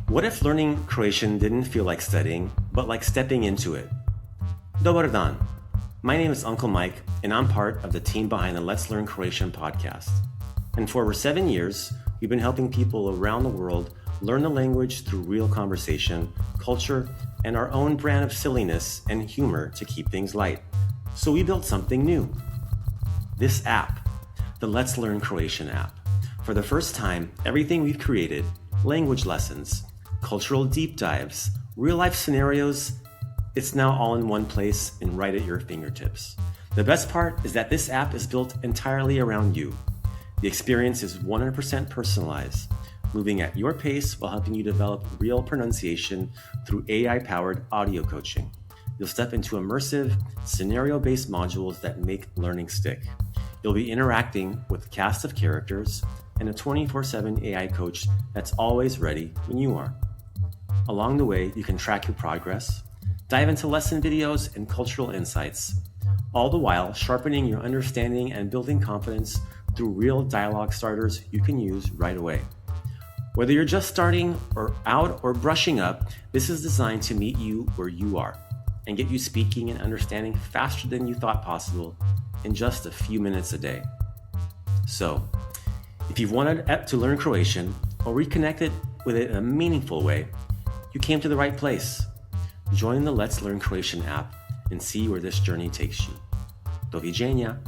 What if learning Croatian didn't feel like studying, but like stepping into it? Dobar dan. My name is Uncle Mike, and I'm part of the team behind the Let's Learn Croatian podcast. And for over 7 years, we've been helping people around the world learn the language through real conversation, culture, and our own brand of silliness and humor to keep things light. So we built something new. This app, the Let's Learn Croatian app. For the first time, everything we've created, language lessons, cultural deep dives, real-life scenarios, it's now all in one place and right at your fingertips. The best part is that this app is built entirely around you. The experience is 100% personalized, moving at your pace while helping you develop real pronunciation through AI-powered audio coaching. You'll step into immersive, scenario-based modules that make learning stick. You'll be interacting with a cast of characters and a 24/7 AI coach that's always ready when you are. Along the way, you can track your progress, dive into lesson videos and cultural insights, all the while sharpening your understanding and building confidence through real dialogue starters you can use right away. Whether you're just starting or out or brushing up, this is designed to meet you where you are and get you speaking and understanding faster than you thought possible in just a few minutes a day. So, if you've wanted to learn Croatian or reconnected with it in a meaningful way, you came to the right place. Join the Let's Learn Croatian app and see where this journey takes you. Do viđenja!